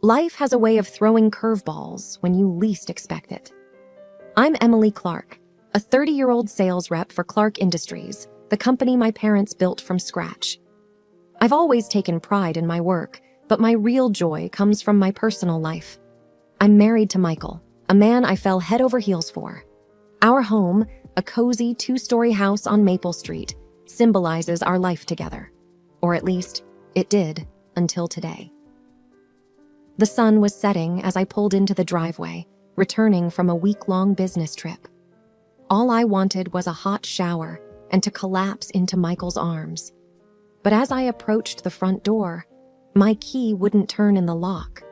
Life has a way of throwing curveballs when you least expect it. I'm Emily Clark, a 30-year-old sales rep for Clark Industries, the company my parents built from scratch. I've always taken pride in my work, but my real joy comes from my personal life. I'm married to Michael, a man I fell head over heels for. Our home, a cozy 2-story house on Maple Street, symbolizes our life together. Or at least, it did until today. The sun was setting as I pulled into the driveway, returning from a week-long business trip. All I wanted was a hot shower and to collapse into Michael's arms. But as I approached the front door, my key wouldn't turn in the lock.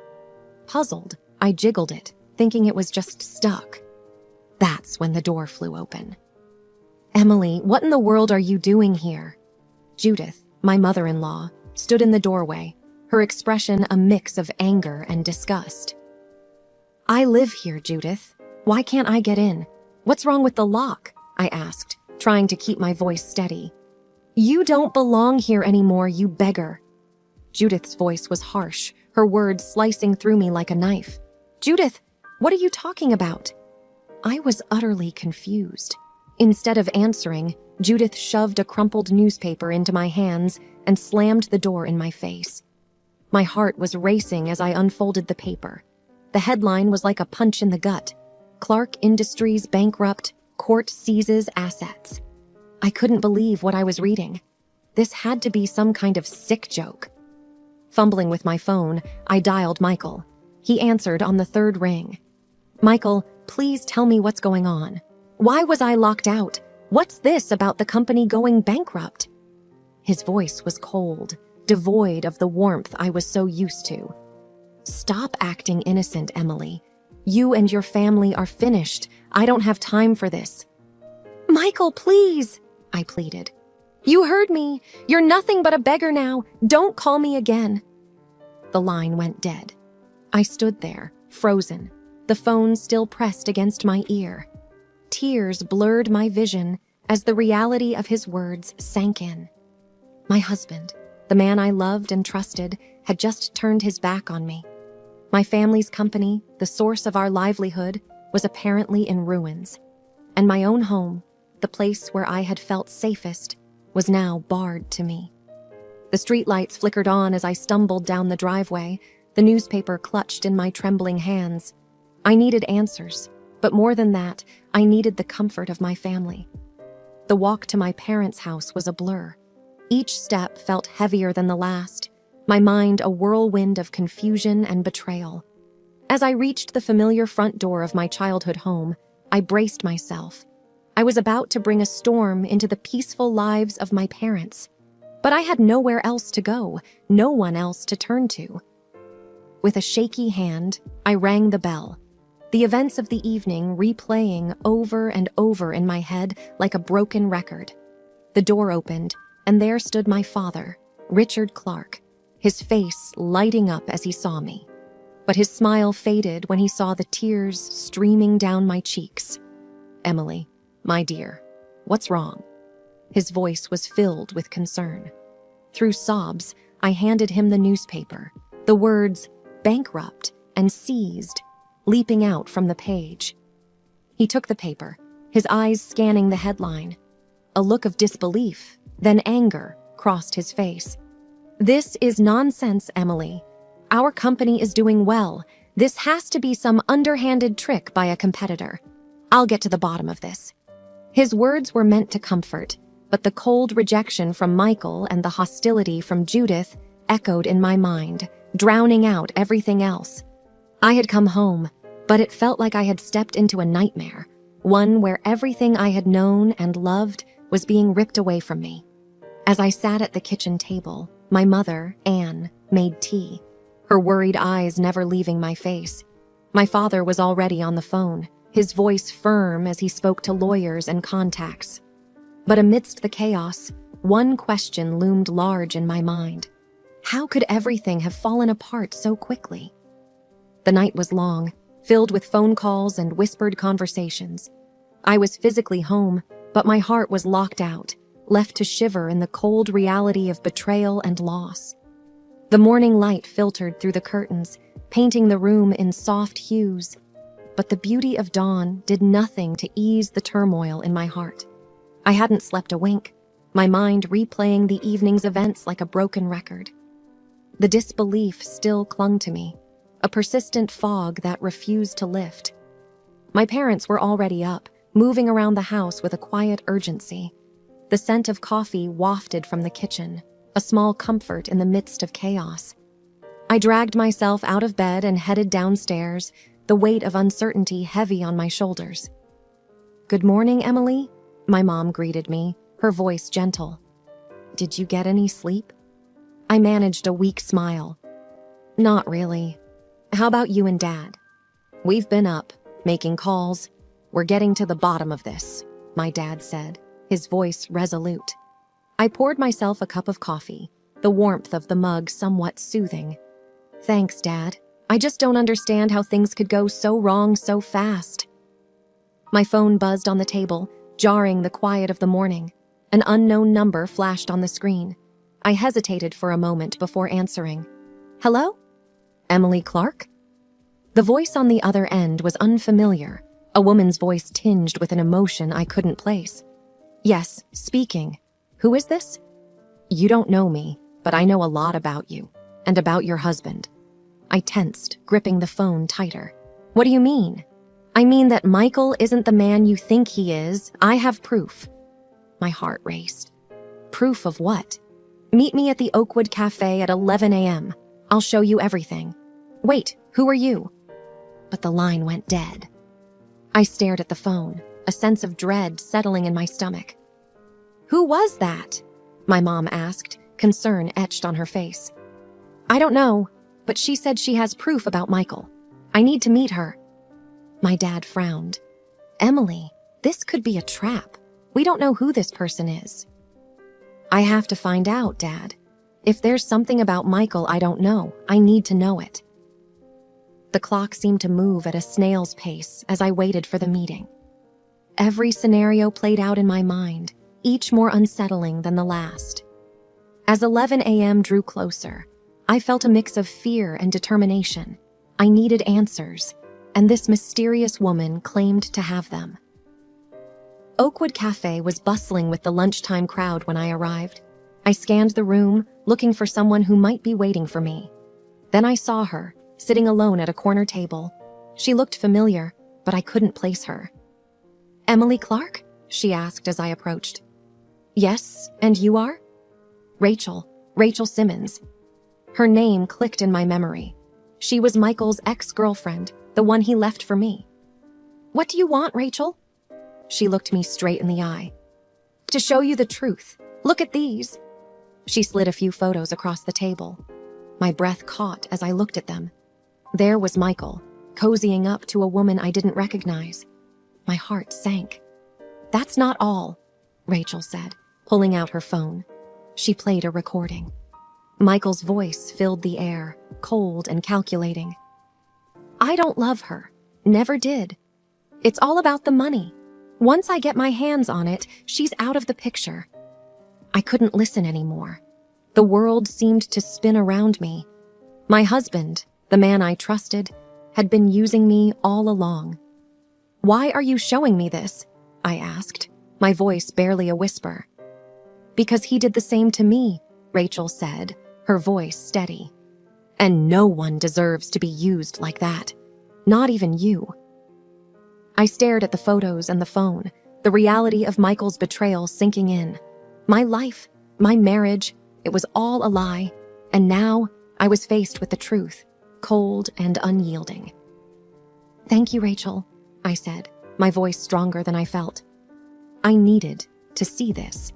Puzzled, I jiggled it, thinking it was just stuck. That's when the door flew open. "Emily, what in the world are you doing here?" Judith, my mother-in-law, stood in the doorway, her expression a mix of anger and disgust. "I live here, Judith. Why can't I get in? What's wrong with the lock?" I asked, trying to keep my voice steady. "You don't belong here anymore, you beggar." Judith's voice was harsh, her words slicing through me like a knife. "Judith, what are you talking about?" I was utterly confused. Instead of answering, Judith shoved a crumpled newspaper into my hands and slammed the door in my face. My heart was racing as I unfolded the paper. The headline was like a punch in the gut. "Clark Industries bankrupt, court seizes assets." I couldn't believe what I was reading. This had to be some kind of sick joke. Fumbling with my phone, I dialed Michael. He answered on the third ring. "Michael, please tell me what's going on. Why was I locked out? What's this about the company going bankrupt?" His voice was cold, devoid of the warmth I was so used to. "Stop acting innocent, Emily. You and your family are finished. I don't have time for this." "Michael, please," I pleaded. "You heard me. You're nothing but a beggar now. Don't call me again." The line went dead. I stood there, frozen, the phone still pressed against my ear. Tears blurred my vision as the reality of his words sank in. My husband, the man I loved and trusted, had just turned his back on me. My family's company, the source of our livelihood, was apparently in ruins. And my own home, the place where I had felt safest, was now barred to me. The streetlights flickered on as I stumbled down the driveway, the newspaper clutched in my trembling hands. I needed answers, but more than that, I needed the comfort of my family. The walk to my parents' house was a blur. Each step felt heavier than the last, my mind a whirlwind of confusion and betrayal. As I reached the familiar front door of my childhood home, I braced myself. I was about to bring a storm into the peaceful lives of my parents, but I had nowhere else to go, no one else to turn to. With a shaky hand, I rang the bell, the events of the evening replaying over and over in my head like a broken record. The door opened, and there stood my father, Richard Clark, his face lighting up as he saw me. But his smile faded when he saw the tears streaming down my cheeks. "Emily, my dear, what's wrong?" His voice was filled with concern. Through sobs, I handed him the newspaper, the words "bankrupt" and "seized" leaping out from the page. He took the paper, his eyes scanning the headline. A look of disbelief, then anger, crossed his face. "This is nonsense, Emily. Our company is doing well. This has to be some underhanded trick by a competitor. I'll get to the bottom of this." His words were meant to comfort, but the cold rejection from Michael and the hostility from Judith echoed in my mind, drowning out everything else. I had come home, but it felt like I had stepped into a nightmare, one where everything I had known and loved was being ripped away from me. As I sat at the kitchen table, my mother, Anne, made tea, her worried eyes never leaving my face. My father was already on the phone, his voice firm as he spoke to lawyers and contacts. But amidst the chaos, one question loomed large in my mind. How could everything have fallen apart so quickly? The night was long, filled with phone calls and whispered conversations. I was physically home, but my heart was locked out, left to shiver in the cold reality of betrayal and loss. The morning light filtered through the curtains, painting the room in soft hues. But the beauty of dawn did nothing to ease the turmoil in my heart. I hadn't slept a wink, my mind replaying the evening's events like a broken record. The disbelief still clung to me, a persistent fog that refused to lift. My parents were already up, moving around the house with a quiet urgency. The scent of coffee wafted from the kitchen, a small comfort in the midst of chaos. I dragged myself out of bed and headed downstairs, the weight of uncertainty heavy on my shoulders. "Good morning, Emily," my mom greeted me, her voice gentle. "Did you get any sleep?" I managed a weak smile. "Not really. How about you and Dad?" "We've been up, making calls. We're getting to the bottom of this," my dad said, his voice resolute. I poured myself a cup of coffee, the warmth of the mug somewhat soothing. "Thanks, Dad. I just don't understand how things could go so wrong so fast." My phone buzzed on the table, jarring the quiet of the morning. An unknown number flashed on the screen. I hesitated for a moment before answering. "Hello? Emily Clark?" The voice on the other end was unfamiliar, a woman's voice tinged with an emotion I couldn't place. "Yes, speaking. Who is this?" "You don't know me, but I know a lot about you, and about your husband." I tensed, gripping the phone tighter. "What do you mean?" "I mean that Michael isn't the man you think he is. I have proof." My heart raced. "Proof of what?" "Meet me at the Oakwood Cafe at 11 a.m. I'll show you everything." "Wait, who are you?" But the line went dead. I stared at the phone, a sense of dread settling in my stomach. "Who was that?" my mom asked, concern etched on her face. "I don't know, but she said she has proof about Michael. I need to meet her." My dad frowned. "Emily, this could be a trap. We don't know who this person is." "I have to find out, Dad. If there's something about Michael I don't know, I need to know it." The clock seemed to move at a snail's pace as I waited for the meeting. Every scenario played out in my mind, each more unsettling than the last. As 11 a.m. drew closer, I felt a mix of fear and determination. I needed answers, and this mysterious woman claimed to have them. Oakwood Cafe was bustling with the lunchtime crowd when I arrived. I scanned the room, looking for someone who might be waiting for me. Then I saw her, sitting alone at a corner table. She looked familiar, but I couldn't place her. "Emily Clark?" she asked as I approached. "Yes, and you are?" Rachel Simmons." Her name clicked in my memory. She was Michael's ex-girlfriend, the one he left for me. "What do you want, Rachel?" She looked me straight in the eye. "To show you the truth. Look at these." She slid a few photos across the table. My breath caught as I looked at them. There was Michael, cozying up to a woman I didn't recognize. My heart sank. "That's not all," Rachel said, pulling out her phone. She played a recording. Michael's voice filled the air, cold and calculating. "I don't love her. Never did. It's all about the money. Once I get my hands on it, she's out of the picture." I couldn't listen anymore. The world seemed to spin around me. My husband, the man I trusted, had been using me all along. "Why are you showing me this?" I asked, my voice barely a whisper. "Because he did the same to me," Rachel said, her voice steady. "And no one deserves to be used like that. Not even you." I stared at the photos and the phone, the reality of Michael's betrayal sinking in. My life, my marriage, it was all a lie, and now I was faced with the truth, cold and unyielding. "Thank you, Rachel," I said, my voice stronger than I felt. I needed to see this.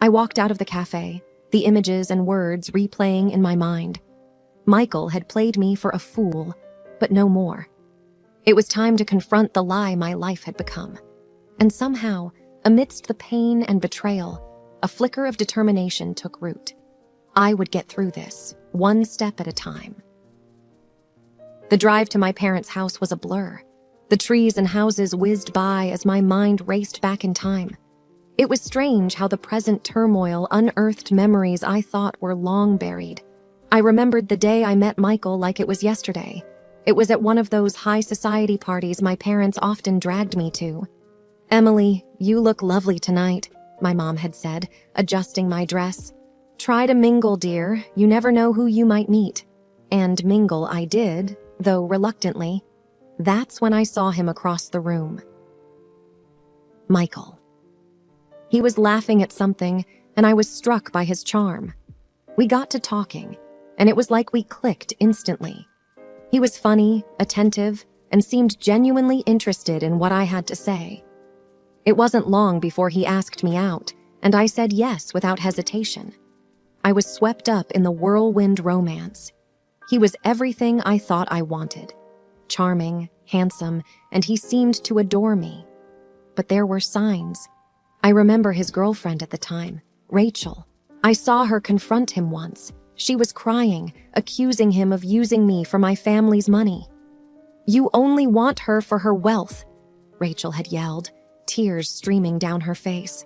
I walked out of the cafe, the images and words replaying in my mind. Michael had played me for a fool, but no more. It was time to confront the lie my life had become. And somehow, amidst the pain and betrayal, a flicker of determination took root. I would get through this, one step at a time. The drive to my parents' house was a blur. The trees and houses whizzed by as my mind raced back in time. It was strange how the present turmoil unearthed memories I thought were long buried. I remembered the day I met Michael like it was yesterday. It was at one of those high society parties my parents often dragged me to. "Emily, you look lovely tonight," my mom had said, adjusting my dress. "Try to mingle, dear. You never know who you might meet." And mingle I did, though reluctantly. That's when I saw him across the room. Michael. He was laughing at something, and I was struck by his charm. We got to talking, and it was like we clicked instantly. He was funny, attentive, and seemed genuinely interested in what I had to say. It wasn't long before he asked me out, and I said yes without hesitation. I was swept up in the whirlwind romance. He was everything I thought I wanted. Charming, handsome, and he seemed to adore me. But there were signs. I remember his girlfriend at the time, Rachel. I saw her confront him once. She was crying, accusing him of using me for my family's money. "You only want her for her wealth," Rachel had yelled, tears streaming down her face.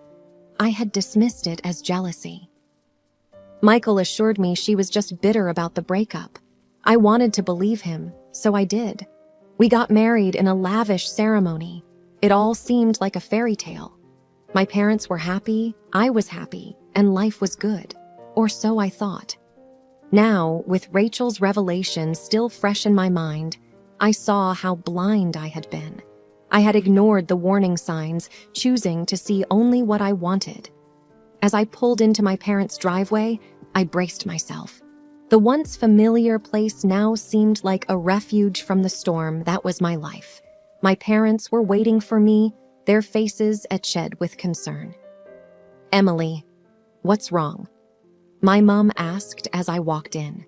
I had dismissed it as jealousy. Michael assured me she was just bitter about the breakup. I wanted to believe him, so I did. We got married in a lavish ceremony. It all seemed like a fairy tale. My parents were happy, I was happy, and life was good. Or so I thought. Now, with Rachel's revelation still fresh in my mind, I saw how blind I had been. I had ignored the warning signs, choosing to see only what I wanted. As I pulled into my parents' driveway, I braced myself. The once familiar place now seemed like a refuge from the storm that was my life. My parents were waiting for me, their faces etched with concern. "Emily, what's wrong?" my mom asked as I walked in.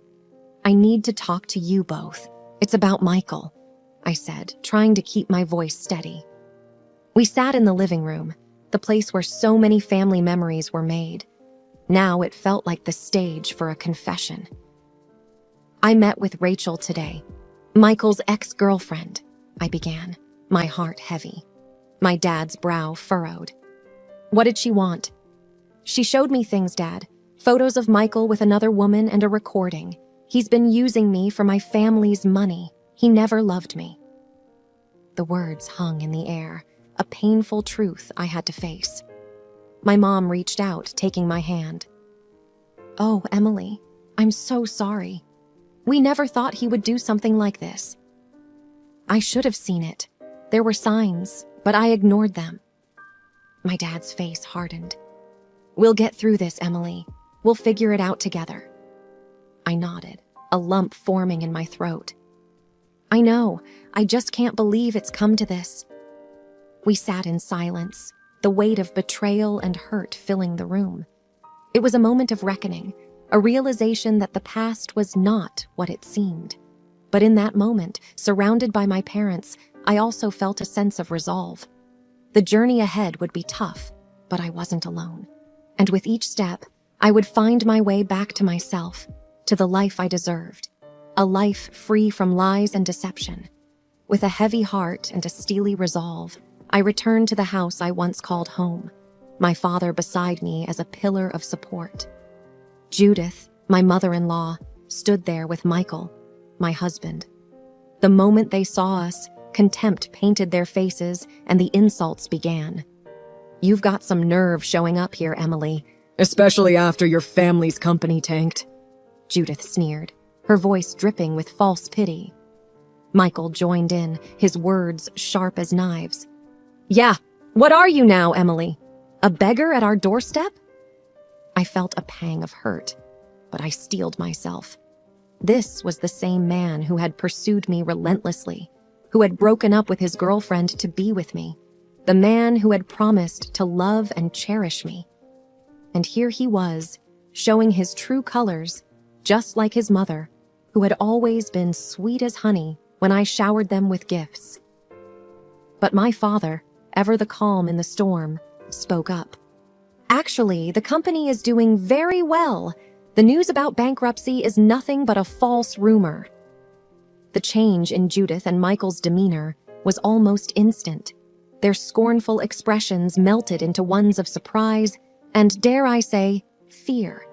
"I need to talk to you both. It's about Michael," I said, trying to keep my voice steady. We sat in the living room, the place where so many family memories were made. Now it felt like the stage for a confession. "I met with Rachel today, Michael's ex-girlfriend," I began, my heart heavy. My dad's brow furrowed. "What did she want?" "She showed me things, Dad. Photos of Michael with another woman and a recording. He's been using me for my family's money. He never loved me." The words hung in the air, a painful truth I had to face. My mom reached out, taking my hand. "Oh, Emily, I'm so sorry. We never thought he would do something like this." I should have seen it. There were signs, but I ignored them. My dad's face hardened. "We'll get through this, Emily. We'll figure it out together." I nodded, a lump forming in my throat. "I know. I just can't believe it's come to this." We sat in silence, the weight of betrayal and hurt filling the room. It was a moment of reckoning, a realization that the past was not what it seemed. But in that moment, surrounded by my parents, I also felt a sense of resolve. The journey ahead would be tough, but I wasn't alone. And with each step, I would find my way back to myself, to the life I deserved. A life free from lies and deception. With a heavy heart and a steely resolve, I returned to the house I once called home, my father beside me as a pillar of support. Judith, my mother-in-law, stood there with Michael, my husband. The moment they saw us, contempt painted their faces and the insults began. "You've got some nerve showing up here, Emily. Especially after your family's company tanked," Judith sneered, her voice dripping with false pity. Michael joined in, his words sharp as knives. "Yeah, what are you now, Emily? A beggar at our doorstep?" I felt a pang of hurt, but I steeled myself. This was the same man who had pursued me relentlessly, who had broken up with his girlfriend to be with me, the man who had promised to love and cherish me. And here he was, showing his true colors, just like his mother, who had always been sweet as honey when I showered them with gifts. But my father, ever the calm in the storm, spoke up. "Actually, the company is doing very well. The news about bankruptcy is nothing but a false rumor." The change in Judith and Michael's demeanor was almost instant. Their scornful expressions melted into ones of surprise and, dare I say, fear.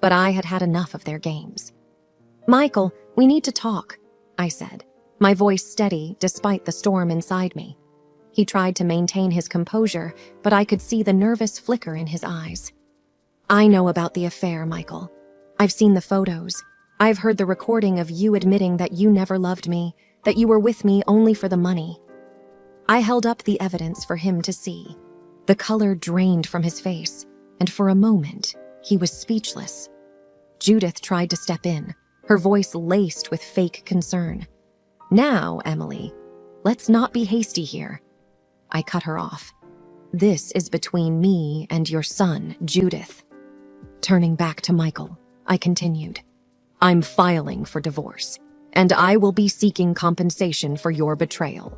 but I had had enough of their games. "Michael, we need to talk," I said, my voice steady despite the storm inside me. He tried to maintain his composure, but I could see the nervous flicker in his eyes. "I know about the affair, Michael. I've seen the photos. I've heard the recording of you admitting that you never loved me, that you were with me only for the money." I held up the evidence for him to see. The color drained from his face, and for a moment, he was speechless. Judith tried to step in, her voice laced with fake concern. "Now, Emily, let's not be hasty here." I cut her off. "This is between me and your son, Judith." Turning back to Michael, I continued, "I'm filing for divorce, and I will be seeking compensation for your betrayal."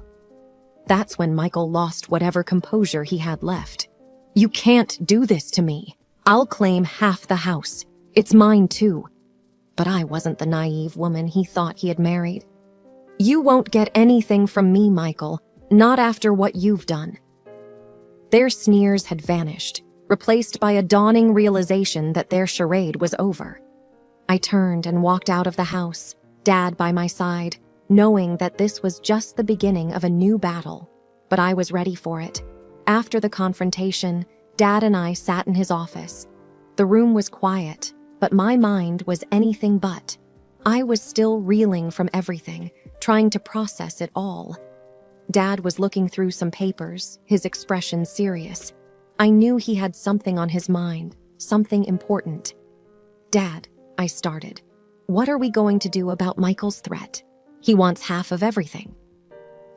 That's when Michael lost whatever composure he had left. "You can't do this to me. I'll claim half the house. It's mine too." But I wasn't the naive woman he thought he had married. "You won't get anything from me, Michael, not after what you've done." Their sneers had vanished, replaced by a dawning realization that their charade was over. I turned and walked out of the house, Dad by my side, knowing that this was just the beginning of a new battle, but I was ready for it. After the confrontation, Dad and I sat in his office. The room was quiet, but my mind was anything but. I was still reeling from everything, trying to process it all. Dad was looking through some papers, his expression serious. I knew he had something on his mind, something important. "Dad," I started, "what are we going to do about Michael's threat? He wants half of everything."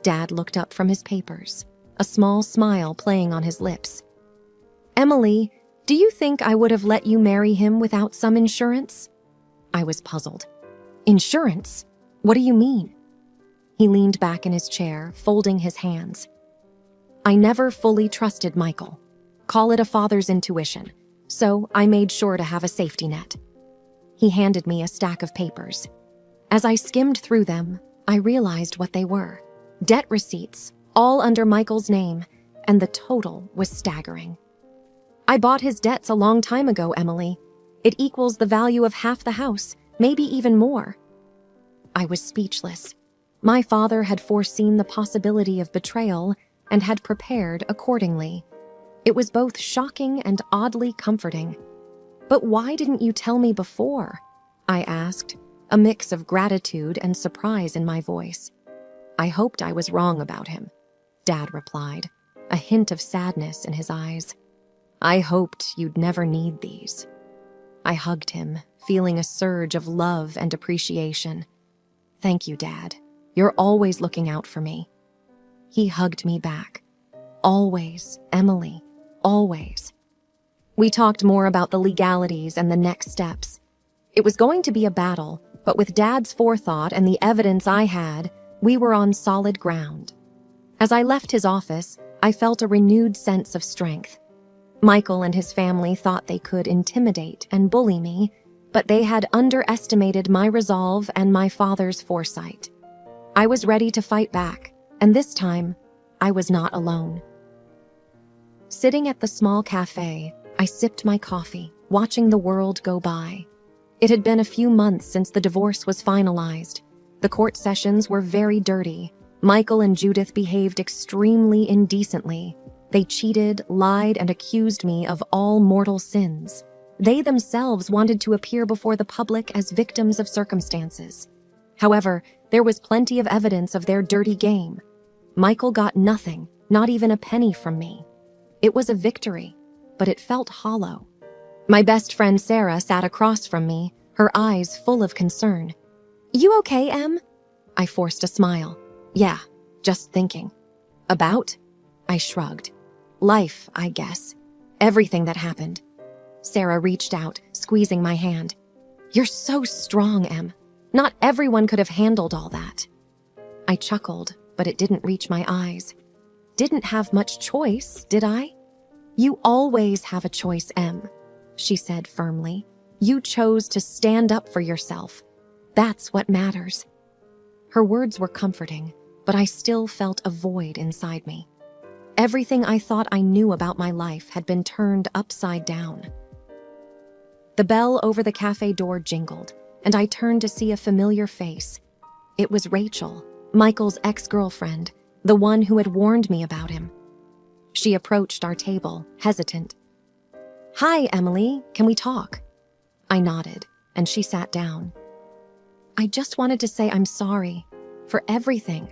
Dad looked up from his papers, a small smile playing on his lips. "Emily, do you think I would have let you marry him without some insurance?" I was puzzled. "Insurance? What do you mean?" He leaned back in his chair, folding his hands. "I never fully trusted Michael. Call it a father's intuition, so I made sure to have a safety net." He handed me a stack of papers. As I skimmed through them, I realized what they were. Debt receipts, all under Michael's name, and the total was staggering. "I bought his debts a long time ago, Emily. It equals the value of half the house, maybe even more." I was speechless. My father had foreseen the possibility of betrayal and had prepared accordingly. It was both shocking and oddly comforting. "But why didn't you tell me before?" I asked, a mix of gratitude and surprise in my voice. "I hoped I was wrong about him," Dad replied, a hint of sadness in his eyes. "I hoped you'd never need these." I hugged him, feeling a surge of love and appreciation. "Thank you, Dad. You're always looking out for me." He hugged me back. "Always, Emily, always." We talked more about the legalities and the next steps. It was going to be a battle, but with Dad's forethought and the evidence I had, we were on solid ground. As I left his office, I felt a renewed sense of strength. Michael and his family thought they could intimidate and bully me, but they had underestimated my resolve and my father's foresight. I was ready to fight back, and this time, I was not alone. Sitting at the small cafe, I sipped my coffee, watching the world go by. It had been a few months since the divorce was finalized. The court sessions were very dirty. Michael and Judith behaved extremely indecently. They cheated, lied, and accused me of all mortal sins. They themselves wanted to appear before the public as victims of circumstances. However, there was plenty of evidence of their dirty game. Michael got nothing, not even a penny from me. It was a victory, but it felt hollow. My best friend Sarah sat across from me, her eyes full of concern. "You okay, Em?" I forced a smile. "Yeah, just thinking." "About?" I shrugged. "Life, I guess. Everything that happened." Sarah reached out, squeezing my hand. "You're so strong, Em. Not everyone could have handled all that." I chuckled, but it didn't reach my eyes. "Didn't have much choice, did I?" "You always have a choice, Em," she said firmly. "You chose to stand up for yourself. That's what matters." Her words were comforting, but I still felt a void inside me. Everything I thought I knew about my life had been turned upside down. The bell over the cafe door jingled, and I turned to see a familiar face. It was Rachel, Michael's ex-girlfriend, the one who had warned me about him. She approached our table, hesitant. "Hi, Emily, can we talk?" I nodded, and she sat down. "I just wanted to say I'm sorry for everything."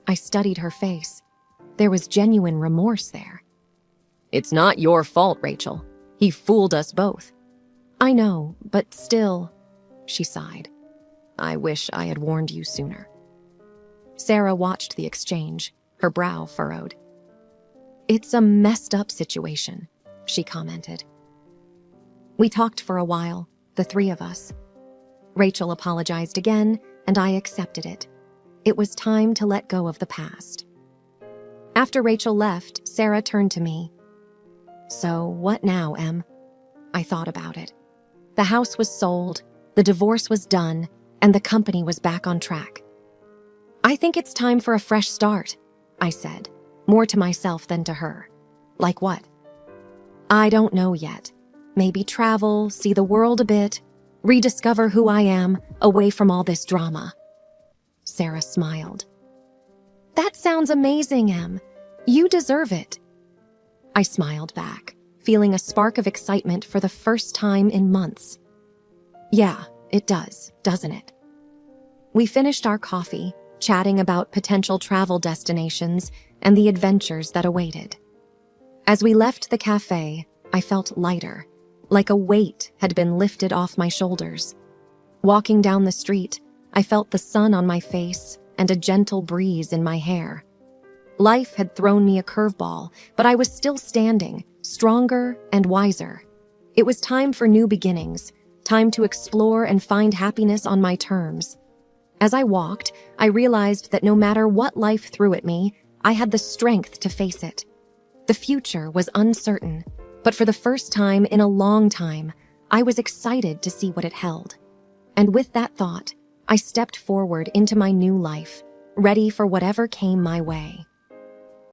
I studied her face. There was genuine remorse there. "It's not your fault, Rachel. He fooled us both." "I know, but still," she sighed. "I wish I had warned you sooner." Sarah watched the exchange, her brow furrowed. "It's a messed up situation," she commented. We talked for a while, the three of us. Rachel apologized again, and I accepted it. It was time to let go of the past. After Rachel left, Sarah turned to me. "So what now, Em?" I thought about it. The house was sold, the divorce was done, and the company was back on track. "I think it's time for a fresh start," I said, more to myself than to her. "Like what?" "I don't know yet. Maybe travel, see the world a bit, rediscover who I am, away from all this drama." Sarah smiled. "That sounds amazing, Em. You deserve it." I smiled back, feeling a spark of excitement for the first time in months. "Yeah, it does, doesn't it?" We finished our coffee, chatting about potential travel destinations and the adventures that awaited. As we left the cafe, I felt lighter, like a weight had been lifted off my shoulders. Walking down the street, I felt the sun on my face and a gentle breeze in my hair. Life had thrown me a curveball, but I was still standing, stronger and wiser. It was time for new beginnings, time to explore and find happiness on my terms. As I walked, I realized that no matter what life threw at me, I had the strength to face it. The future was uncertain, but for the first time in a long time, I was excited to see what it held. And with that thought, I stepped forward into my new life, ready for whatever came my way.